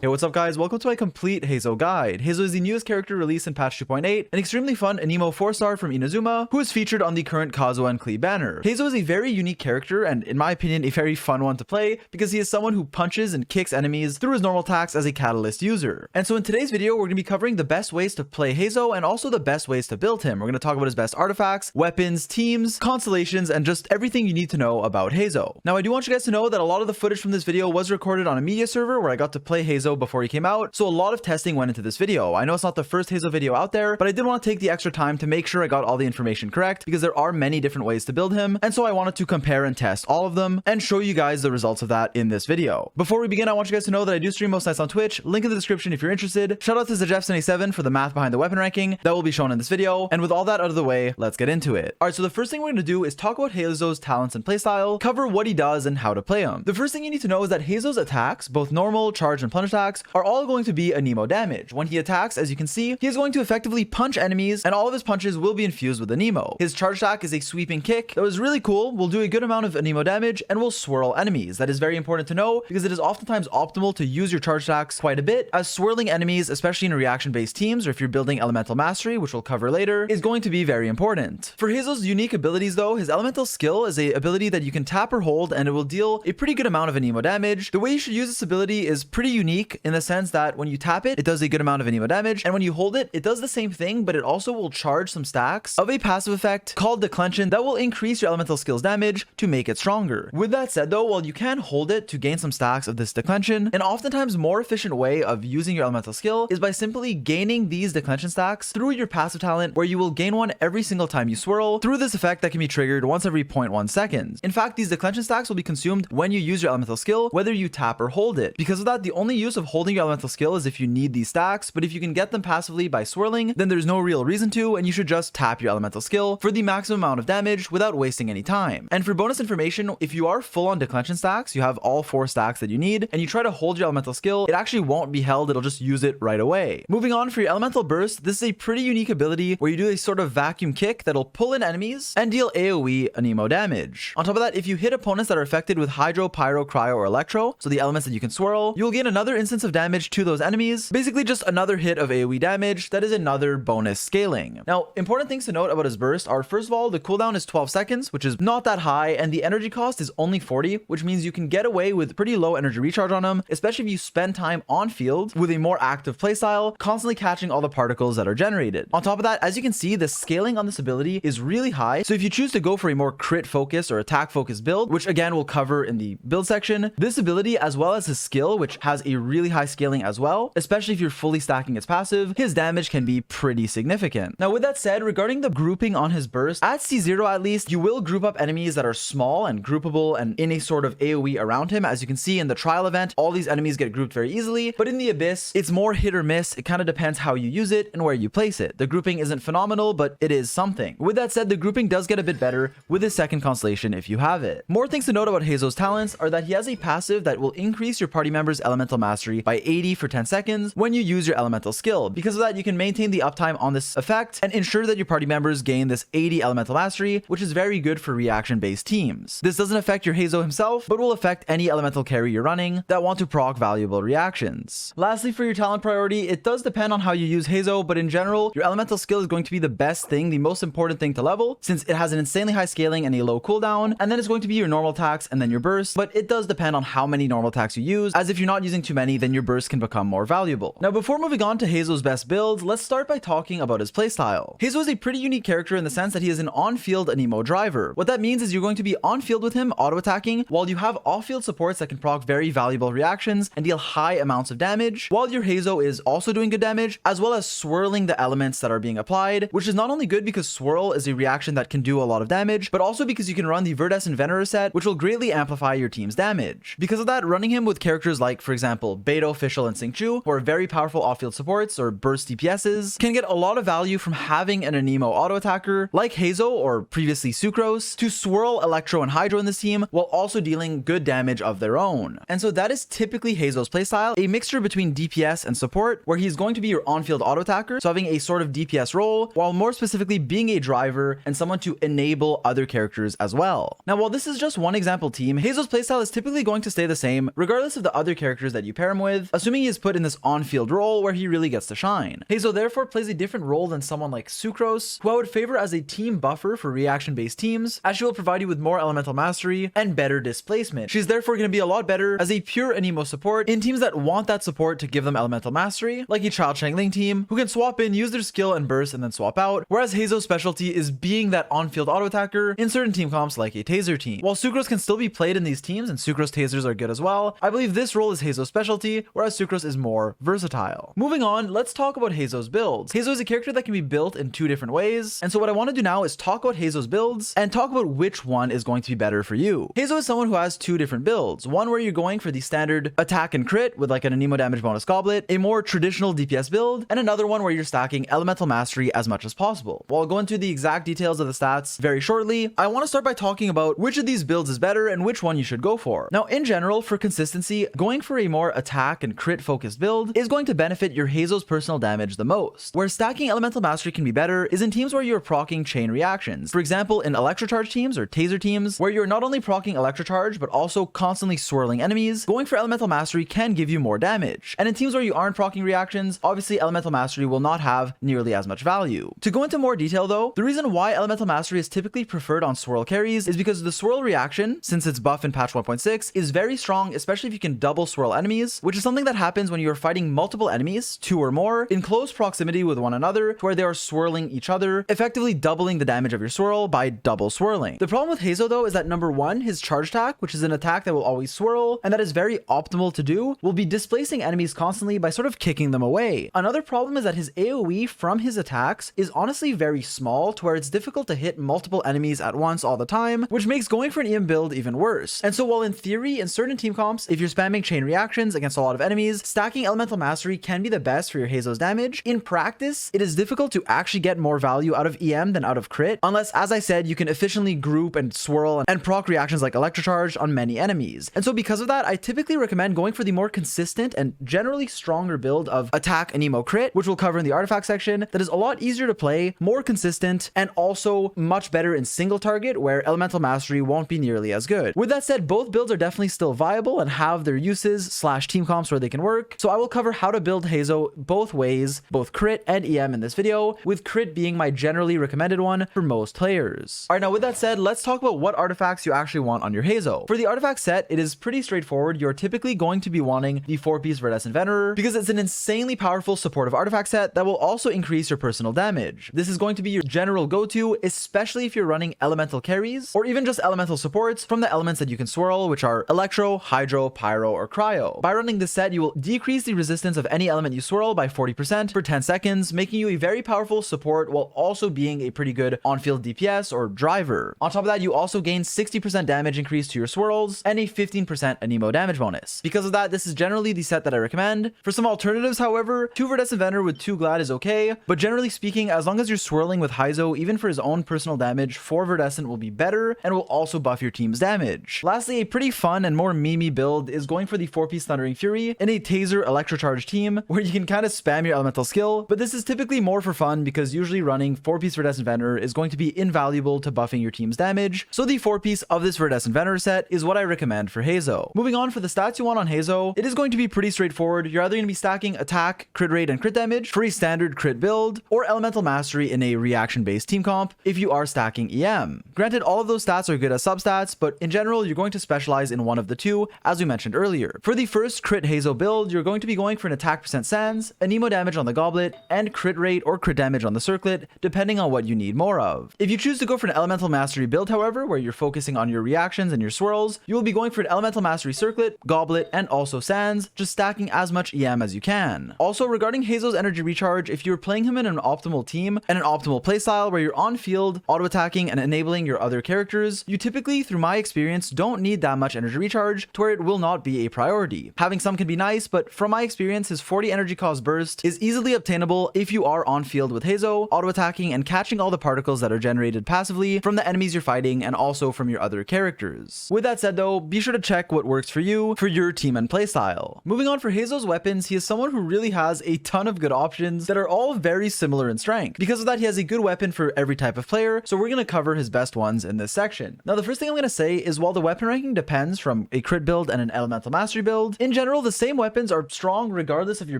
Hey, what's up guys? Welcome to my complete Heizou guide. Heizou is the newest character released in patch 2.8, an extremely fun Anemo 4-star from Inazuma, who is featured on the current Kazuha and Klee banner. Heizou is a very unique character and, in my opinion, a very fun one to play because he is someone who punches and kicks enemies through his normal attacks as a catalyst user. And so in today's video, we're going to be covering the best ways to play Heizou and also the best ways to build him. We're going to talk about his best artifacts, weapons, teams, constellations, and just everything you need to know about Heizou. Now, I do want you guys to know that a lot of the footage from this video was recorded on a media server where I got to play Heizou before he came out, so a lot of testing went into this video. I know it's not the first Heizou video out there, but I did want to take the extra time to make sure I got all the information correct because there are many different ways to build him, and so I wanted to compare and test all of them and show you guys the results of that in this video. Before we begin, I want you guys to know that I do stream most nights on Twitch, link in the description if you're interested. Shout out to Zajef77 for the math behind the weapon ranking that will be shown in this video, and with all that out of the way, let's get into it. Alright, so the first thing we're going to do is talk about Heizou's talents and playstyle, cover what he does and how to play him. The first thing you need to know is that Heizou's attacks, both normal, charge, and plunge attacks, are all going to be Anemo damage. When he attacks, as you can see, he is going to effectively punch enemies, and all of his punches will be infused with Anemo. His charge attack is a sweeping kick that was really cool, will do a good amount of Anemo damage, and will swirl enemies. That is very important to know because it is oftentimes optimal to use your charge attacks quite a bit, as swirling enemies, especially in reaction-based teams or if you're building elemental mastery, which we'll cover later, is going to be very important. For Heizou's unique abilities though, his elemental skill is a ability that you can tap or hold, and it will deal a pretty good amount of Anemo damage. The way you should use this ability is pretty unique in the sense that when you tap it, it does a good amount of Anemo damage, and when you hold it, it does the same thing, but it also will charge some stacks of a passive effect called Declension that will increase your elemental skill's damage to make it stronger. With that said though, while you can hold it to gain some stacks of this Declension, an oftentimes more efficient way of using your elemental skill is by simply gaining these Declension stacks through your passive talent, where you will gain one every single time you swirl through this effect that can be triggered once every 0.1 seconds. In fact, these Declension stacks will be consumed when you use your elemental skill, whether you tap or hold it. Because of that, the only use of holding your elemental skill is if you need these stacks, but if you can get them passively by swirling, then there's no real reason to, and you should just tap your elemental skill for the maximum amount of damage without wasting any time. And for bonus information, if you are full on Declension stacks, you have all 4 stacks that you need, and you try to hold your elemental skill, it actually won't be held, it'll just use it right away. Moving on, for your elemental burst, this is a pretty unique ability where you do a sort of vacuum kick that'll pull in enemies and deal AoE Anemo damage. On top of that, if you hit opponents that are affected with Hydro, Pyro, Cryo, or Electro, so the elements that you can swirl, you'll gain another instance of damage to those enemies, basically just another hit of AoE damage that is another bonus scaling. Now, important things to note about his burst are, first of all, the cooldown is 12 seconds, which is not that high, and the energy cost is only 40, which means you can get away with pretty low energy recharge on him, especially if you spend time on field with a more active playstyle, constantly catching all the particles that are generated. On top of that, as you can see, the scaling on this ability is really high, so if you choose to go for a more crit focus or attack focus build, which again we'll cover in the build section, this ability, as well as his skill, which has a really high scaling as well, especially if you're fully stacking its passive, his damage can be pretty significant. Now with that said, regarding the grouping on his burst, at C0 at least, you will group up enemies that are small and groupable and in a sort of AoE around him. As you can see in the trial event, all these enemies get grouped very easily, but in the abyss, it's more hit or miss. It kind of depends how you use it and where you place it. The grouping isn't phenomenal, but it is something. With that said, the grouping does get a bit better with his second constellation if you have it. More things to note about Heizou's talents are that he has a passive that will increase your party member's elemental mastery by 80 for 10 seconds when you use your elemental skill. Because of that, you can maintain the uptime on this effect and ensure that your party members gain this 80 elemental mastery, which is very good for reaction-based teams. This doesn't affect your Heizou himself, but will affect any elemental carry you're running that want to proc valuable reactions. Lastly, for your talent priority, it does depend on how you use Heizou, but in general, your elemental skill is going to be the best thing, the most important thing to level, since it has an insanely high scaling and a low cooldown, and then it's going to be your normal attacks and then your burst, but it does depend on how many normal attacks you use, as if you're not using too many, then your burst can become more valuable. Now, before moving on to Heizou's best builds, let's start by talking about his playstyle. Heizou is a pretty unique character in the sense that he is an on-field Anemo driver. What that means is you're going to be on-field with him auto-attacking, while you have off-field supports that can proc very valuable reactions and deal high amounts of damage, while your Heizou is also doing good damage, as well as swirling the elements that are being applied, which is not only good because swirl is a reaction that can do a lot of damage, but also because you can run the Verdescent Venerer set, which will greatly amplify your team's damage. Because of that, running him with characters like, for example, Beidou, Fischl, and Xingqiu, who are very powerful off-field supports or burst DPSs, can get a lot of value from having an Anemo auto-attacker like Heizou, or previously Sucrose, to swirl Electro and Hydro in this team while also dealing good damage of their own. And so that is typically Heizou's playstyle, a mixture between DPS and support, where he's going to be your on-field auto-attacker, so having a sort of DPS role, while more specifically being a driver and someone to enable other characters as well. Now, while this is just one example team, Heizou's playstyle is typically going to stay the same regardless of the other characters that you pair him him with, assuming he is put in this on-field role where he really gets to shine. Heizou therefore plays a different role than someone like Sucrose, who I would favor as a team buffer for reaction-based teams, as she will provide you with more elemental mastery and better displacement. She's therefore going to be a lot better as a pure Anemo support in teams that want that support to give them elemental mastery, like a Child Shangling team, who can swap in, use their skill and burst, and then swap out, whereas Heizou's specialty is being that on-field auto attacker in certain team comps like a Taser team. While Sucrose can still be played in these teams, and Sucrose Tasers are good as well, I believe this role is Heizou's specialty, whereas Sucrose is more versatile. Moving on, let's talk about Heizou's builds. Heizou is a character that can be built in two different ways, and so what I want to do now is talk about Heizou's builds and talk about which one is going to be better for you. Heizou is someone who has two different builds, one where you're going for the standard attack and crit with like an Anemo damage bonus goblet, a more traditional DPS build, and another one where you're stacking elemental mastery as much as possible. While I'll go into the exact details of the stats very shortly, I want to start by talking about which of these builds is better and which one you should go for. Now, in general, for consistency, going for a more attack and crit focused build is going to benefit your Heizou's personal damage the most. Where stacking elemental mastery can be better is in teams where you're proccing chain reactions. For example, in electrocharge teams or taser teams, where you're not only proccing electrocharge but also constantly swirling enemies, going for elemental mastery can give you more damage. And in teams where you aren't proccing reactions, obviously elemental mastery will not have nearly as much value. To go into more detail though, the reason why elemental mastery is typically preferred on swirl carries is because the swirl reaction, since it's buff in patch 1.6, is very strong, especially if you can double swirl enemies, which is something that happens when you are fighting multiple enemies, 2 or more, in close proximity with one another, to where they are swirling each other, effectively doubling the damage of your swirl by double swirling. The problem with Heizou though is that number one, his charge attack, which is an attack that will always swirl, and that is very optimal to do, will be displacing enemies constantly by sort of kicking them away. Another problem is that his AoE from his attacks is honestly very small, to where it's difficult to hit multiple enemies at once all the time, which makes going for an EM build even worse. And so while in theory, in certain team comps, if you're spamming chain reactions against a lot of enemies, stacking elemental mastery can be the best for your Heizou's damage, in practice, it is difficult to actually get more value out of EM than out of crit, unless, as I said, you can efficiently group and swirl and proc reactions like electrocharge on many enemies. And so because of that, I typically recommend going for the more consistent and generally stronger build of attack Anemo crit, which we'll cover in the artifact section, that is a lot easier to play, more consistent, and also much better in single target, where elemental mastery won't be nearly as good. With that said, both builds are definitely still viable and have their uses / team comps where they can work, so I will cover how to build Heizou both ways, both crit and EM in this video, with crit being my generally recommended one for most players. Alright, now with that said, let's talk about what artifacts you actually want on your Heizou. For the artifact set, it is pretty straightforward. You're typically going to be wanting the 4-piece Verdescent Venerer because it's an insanely powerful supportive artifact set that will also increase your personal damage. This is going to be your general go-to, especially if you're running elemental carries or even just elemental supports from the elements that you can swirl, which are electro, hydro, pyro, or cryo. By running this set, you will decrease the resistance of any element you swirl by 40% for 10 seconds, making you a very powerful support while also being a pretty good on-field DPS or driver. On top of that, you also gain 60% damage increase to your swirls and a 15% Anemo damage bonus. Because of that, this is generally the set that I recommend. For some alternatives, however, 2 Verdescent Venerer with 2 Glad is okay, but generally speaking, as long as you're swirling with Heizou, even for his own personal damage, 4 Verdescent will be better and will also buff your team's damage. Lastly, a pretty fun and more memey build is going for the 4-piece Thundering Fury in a Taser Electrocharge team, where you can kind of spam your elemental skill, but this is typically more for fun because usually running 4-piece Verdescent Venerer is going to be invaluable to buffing your team's damage, so the 4-piece of this Verdescent Venerer set is what I recommend for Heizou. Moving on, for the stats you want on Heizou, it is going to be pretty straightforward. You're either going to be stacking attack, crit rate, and crit damage for a standard crit build, or elemental mastery in a reaction-based team comp if you are stacking EM. Granted, all of those stats are good as substats, but in general, you're going to specialize in one of the two, as we mentioned earlier. For the first crit Heizou build, you're going to be going for an attack percent sans, Anemo damage on the goblet, and crit rate or crit damage on the circlet, depending on what you need more of. If you choose to go for an elemental mastery build, however, where you're focusing on your reactions and your swirls, you will be going for an elemental mastery circlet, goblet, and also sans, just stacking as much EM as you can. Also, regarding Heizou's energy recharge, if you're playing him in an optimal team and an optimal playstyle where you're on field, auto attacking, and enabling your other characters, you typically, through my experience, don't need that much energy recharge to where it will not be a priority. Having some can be nice, but from my experience, his 40 energy cost burst is easily obtainable if you are on field with Heizou, auto attacking and catching all the particles that are generated passively from the enemies you're fighting and also from your other characters. With that said though, be sure to check what works for you, for your team and playstyle. Moving on, for Heizou's weapons, he is someone who really has a ton of good options that are all very similar in strength. Because of that, he has a good weapon for every type of player, so we're going to cover his best ones in this section. Now, the first thing I'm going to say is while the weapon ranking depends from a crit build and an elemental mastery build, in general, the same weapons are strong regardless of your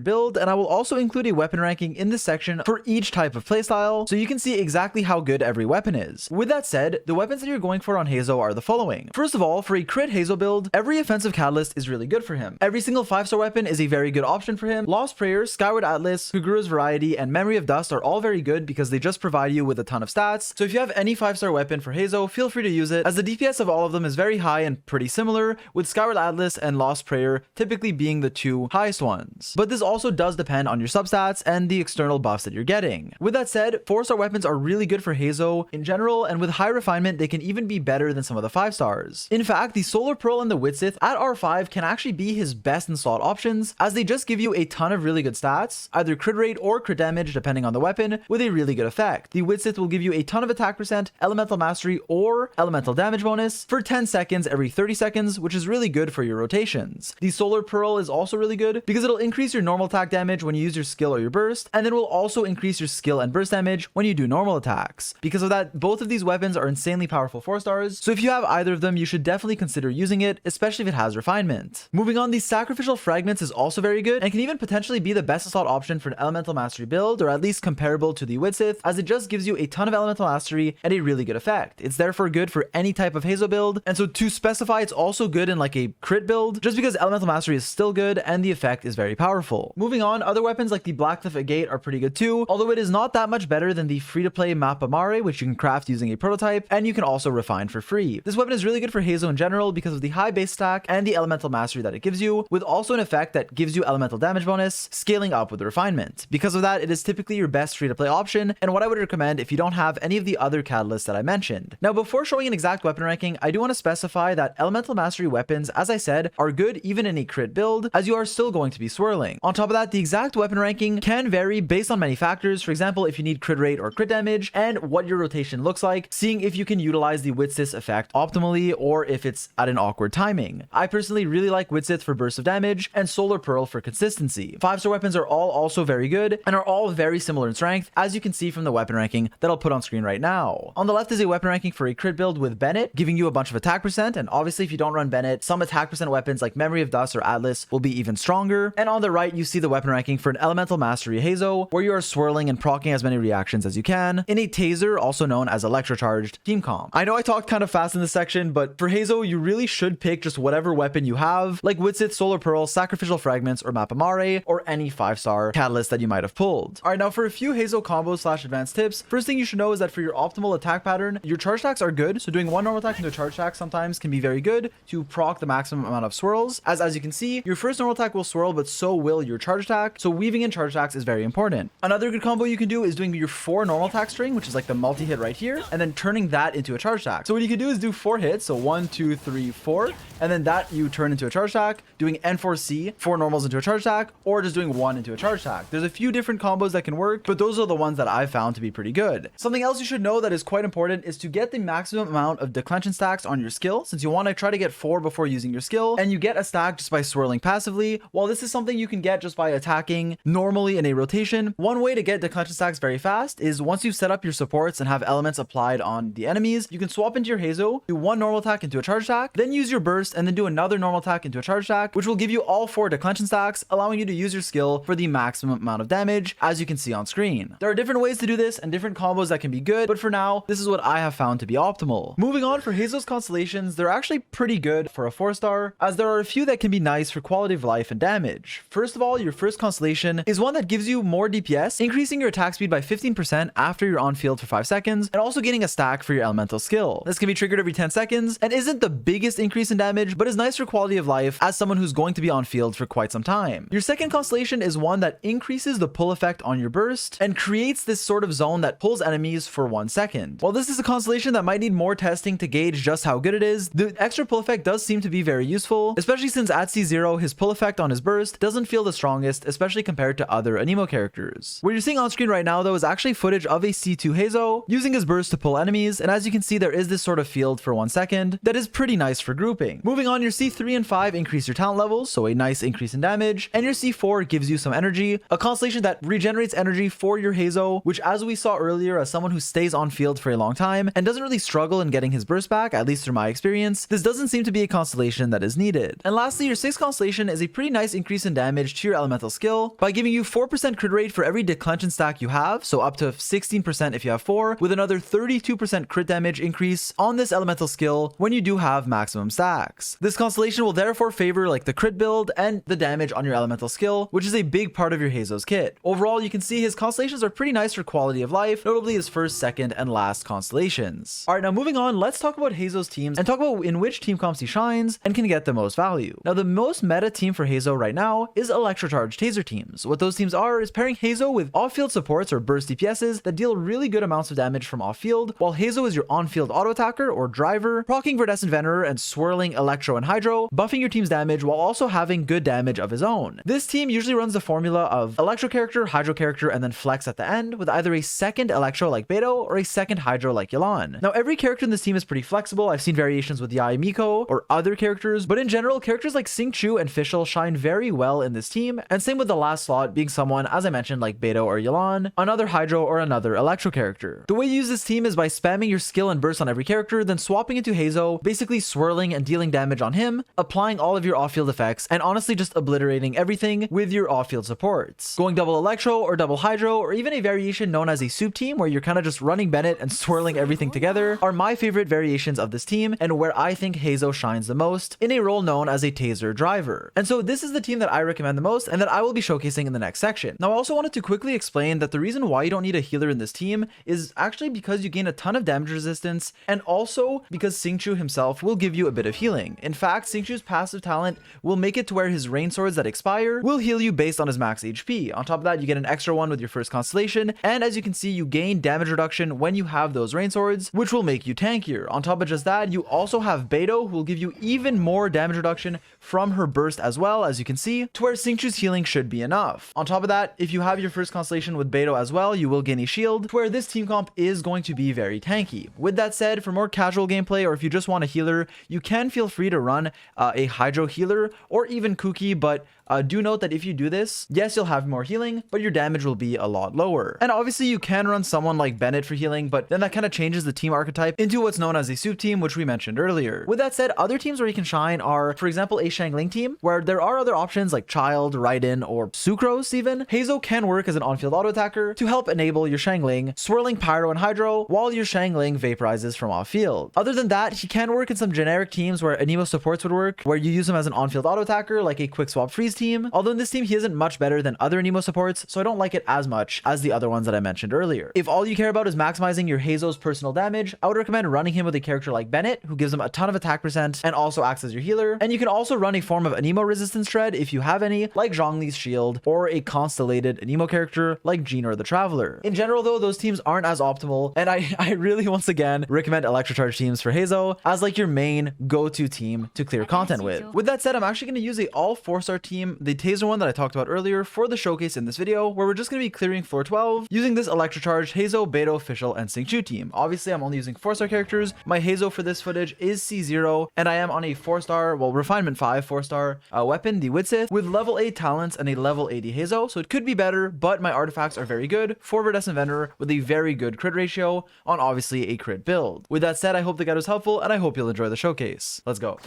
build, and I will also include a weapon ranking in this section for each type of playstyle, so you can see exactly how good every weapon is. With that said, the weapons that you're going for on Heizou are the following. First of all, for a crit Heizou build, every offensive catalyst is really good for him. Every single 5-star weapon is a very good option for him. Lost Prayer, Skyward Atlas, Kuguru's Variety, and Memory of Dust are all very good because they just provide you with a ton of stats. So if you have any 5-star weapon for Heizou, feel free to use it, as the DPS of all of them is very high and pretty similar, with Skyward Atlas and Lost Prayer typically being the two highest ones. But this also does depend on your substats and the external buffs that you're getting. With that said, 4-star weapons are really good for Heizou in general, and with high refinement, they can even be better than some of the 5-stars. In fact, the Solar Pearl and the Witsith at R5 can actually be his best in slot options, as they just give you a ton of really good stats, either crit rate or crit damage depending on the weapon, with a really good effect. The Witsith will give you a ton of attack percent, elemental mastery, or elemental damage bonus for 10 seconds every 30 seconds, which is really good for your rotations. The Solar Pearl is also really good because it'll increase your normal attack damage when you use your skill or your burst, and then will also increase your skill and burst damage when you do normal attacks. Because of that, both of these weapons are insanely powerful 4-stars, so if you have either of them, you should definitely consider using it, especially if it has refinement. Moving on, the Sacrificial Fragments is also very good and can even potentially be the best slot option for an elemental mastery build, or at least comparable to the Witsith, as it just gives you a ton of elemental mastery and a really good effect. It's therefore good for any type of Heizou build, and so to specify, it's also good in like a crit build, just because elemental mastery is still good and the effect is very powerful. Moving on, other weapons like the Blackcliff Agate are pretty good too, although it is not that much better than the free-to-play Mappa Mare, which you can craft using a prototype, and you can also refine for free. This weapon is really good for Heizou in general because of the high base stack and the elemental mastery that it gives you, with also an effect that gives you elemental damage bonus, scaling up with the refinement. Because of that, it is typically your best free-to-play option, and what I would recommend if you don't have any of the other catalysts that I mentioned. Now, before showing an exact weapon ranking, I do want to specify that elemental mastery weapons, as I said, are good even in a crit build, as you are still going to be swirling. On top of that, the exact weapon ranking can vary based on many factors. For example, if you need crit rate or crit damage, and what your rotation looks like, seeing if you can utilize the Witsith effect optimally or if it's at an awkward timing. I personally really like Witsith for burst of damage and Solar Pearl for consistency. 5-star weapons are all also very good and are all very similar in strength, as you can see from the weapon ranking that I'll put on screen right now. On the left is a weapon ranking for a crit build with Bennett, giving you a bunch of attack percent, and obviously if you don't run Bennett, some attack percent weapons like Memory of Dust or Atlas will be even stronger. And on the right, you see the weapon ranking for an elemental mastery Heizou, where you are swirling and proccing as many reactions as you can in a taser, also known as electrocharged team comp. I know I talked kind of fast in this section, but for Heizou, you really should pick just whatever weapon you have, like Witsith, Solar Pearl, Sacrificial Fragments, or Mappa Mare, or any 5-star catalyst that you might have pulled. Alright, now for a few Heizou combos / advanced tips, first thing you should know is that for your optimal attack pattern, your charge attacks are good, so doing one normal attack into a charge attack sometimes can be very good to proc the maximum amount of swirls, as you can see, your first normal attack will swirl, but so will your charge attack, so weaving in charge attacks is very important. Another good combo you can do is doing your 4 normal attack string, which is like the multi-hit right here, and then turning that into a charge attack. So what you can do is do 4 hits, so 1, 2, 3, 4, and then that you turn into a charge attack, doing N4C, 4 normals into a charge attack, or just doing 1 into a charge attack. There's a few different combos that can work, but those are the ones that I've found to be pretty good. Something else you should know that is quite important is to get the maximum amount of declension stacks on your skill, since you want to try to get 4 before using your skill, and you get a stack just by swirling passively. While this is something you can get just by attacking normally in a rotation, one way to get declension stacks very fast is once you've set up your supports and have elements applied on the enemies, you can swap into your Heizou, do 1 normal attack into a charge attack, then use your burst, and then do another normal attack into a charge attack, which will give you all 4 declension stacks, allowing you to use your skill for the maximum amount of damage, as you can see on screen. There are different ways to do this and different combos that can be good, but for now, this is what I have found to be optimal. Moving on, for Heizou's Constellations, they're actually pretty good for a 4-star, as there are a few that can be nice for quality of life and damage. First of all, your first Constellation is one that gives you more DPS, increasing your attack speed by 15% after you're on field for 5 seconds, and also getting a stack for your elemental skill. This can be triggered every 10 seconds, and isn't the biggest increase in damage, but is nice for quality of life as someone who's going to be on field for quite some time. Your second Constellation is one that increases the pull effect on your burst, and creates this sort of zone that pulls enemies for 1 second. While this is a Constellation that might need more testing to gauge just how good it is, the extra pull effect does seem to be very useful, especially since at C0, his pull effect on his burst doesn't feel the strongest, especially compared to other Anemo characters. What you're seeing on screen right now, though, is actually footage of a C2 Heizou using his burst to pull enemies, and as you can see, there is this sort of field for 1 second that is pretty nice for grouping. Moving on, your C3 and 5 increase your talent levels, so a nice increase in damage, and your C4 gives you some energy, a Constellation that regenerates energy for your Heizou, which, as we saw earlier, as someone who stays on field for a long time and doesn't really struggle in getting his burst back, at least through my experience, this doesn't seem to be a Constellation that is needed. And lastly, your 6th Constellation is a pretty nice increase in damage to your elemental skill by giving you 4% crit rate for every declension stack you have, so up to 16% if you have 4, with another 32% crit damage increase on this elemental skill when you do have maximum stacks. This Constellation will therefore favor like the crit build and the damage on your elemental skill, which is a big part of your Heizou's kit. Overall, you can see his Constellations are pretty nice for quality of life, notably his first, second, and last Constellations. Alright, now moving on, let's talk about Heizou's teams and talk about in which team comps he shines and can get the most value. Now, the most meta team for Heizou right now is Electrocharged Taser teams. What those teams are is pairing Heizou with off-field supports or burst DPSs that deal really good amounts of damage from off-field, while Heizou is your on-field auto attacker or driver, proccing Verdescent Venerer and swirling Electro and Hydro, buffing your team's damage while also having good damage of his own. This team usually runs the formula of Electro character, Hydro character, and then flex at the end with either a second Electro like Beto or a second Hydro like Yelan. Now, every character in this team is pretty flexible. I've seen variations with Yai Miko or other characters, but in general, characters like Xingqiu and Fischl shine very well in this team, and same with the last slot being someone, as I mentioned, like Beto or Yelan, another Hydro or another Electro character. The way you use this team is by spamming your skill and burst on every character, then swapping into Heizou, basically swirling and dealing damage on him, applying all of your off-field effects, and honestly just obliterating everything with your off-field supports. Going double Electro or double Hydro, or even a variation known as a soup team where you're kind of just running Bennett and swirling everything together, are my favorite variations of this team and where I think Heizou shines the most in a role known as a taser driver. And so this is the team that I recommend the most and that I will be showcasing in the next section. Now, I also wanted to quickly explain that the reason why you don't need a healer in this team is actually because you gain a ton of damage resistance, and also because Xingqiu himself will give you a bit of healing. In fact, Xingqiu's passive talent will make it to where his rain swords that expire will heal you based on his max HP. On top of that, you get an extra one with your first Constellation, and as you can see, you gain damage reduction when you have those rain swords, which will make you tankier. On top of just that, you also have Beto, who will give you even more damage reduction from her burst as well, as you can see, to where Xingqiu's healing should be enough. On top of that, if you have your first Constellation with Beto as well, you will gain a shield, to where this team comp is going to be very tanky. With that said, for more casual gameplay, or if you just want a healer, you can feel free to run a Hydro healer or even Kuki, but do note that if you do this, yes, you'll have more healing, but your damage will be a lot lower. And obviously you can run someone like Bennett for healing, but then that kind of changes the team archetype into what's known as a soup team, which we mentioned earlier. With that said, other teams where you can shine are, for example, a Xiangling team, where there are other options like Child, Raiden, or Sucrose even. Heizou can work as an on-field auto attacker to help enable your Xiangling, swirling Pyro and Hydro, while your Xiangling vaporizes from off-field. Other than that, he can work in some generic teams where Anemo supports would work, where you use him as an on-field auto attacker, like a quick swap freeze team. Although in this team, he isn't much better than other Anemo supports, so I don't like it as much as the other ones that I mentioned earlier. If all you care about is maximizing your Heizou's personal damage, I would recommend running him with a character like Bennett, who gives him a ton of attack percent and also acts as your healer. And you can also run a form of Anemo resistance shred if you have any, like Zhongli's shield, or a constellated Anemo character like Jean or the Traveler. In general though, those teams aren't as optimal, and I really once again recommend Electrocharge teams for Heizou as like your main go-to team to clear content with. With that said, I'm actually going to use a all 4-star team, the Taser one that I talked about earlier, for the showcase in this video, where we're just going to be clearing floor 12 using this Electrocharge, Heizou, Beto, Fischl, and Xingqiu team. Obviously, I'm only using 4-star characters. My Heizou for this footage is C0, and I am on a 4-star, well, Refinement 5 4-star weapon, the Widsith, with level 8 talents and a level 80 Heizou, so it could be better, but my artifacts are very good for Verdescent Venerer with a very good crit ratio on obviously a crit build. With that said, I hope the guide was helpful, and I hope you'll enjoy the showcase. Let's go.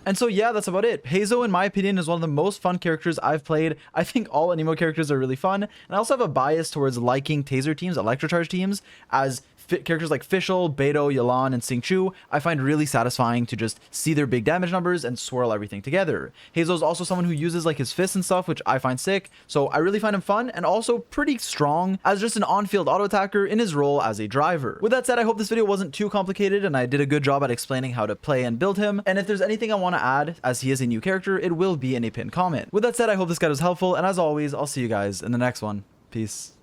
And so yeah, that's about it. Heizou, in my opinion, is one of the most fun characters I've played. I think all anemo characters are really fun, and I also have a bias towards liking taser teams, electrocharge teams, as characters like Fischl, Beidou, Yelan, and Xingqiu, I find really satisfying to just see their big damage numbers and swirl everything together. Heizou is also someone who uses like his fists and stuff, which I find sick, so I really find him fun and also pretty strong as just an on-field auto attacker in his role as a driver. With that said, I hope this video wasn't too complicated and I did a good job at explaining how to play and build him, and if there's anything I want to add, as he is a new character, it will be in a pinned comment. With that said, I hope this guide was helpful, and as always, I'll see you guys in the next one. Peace.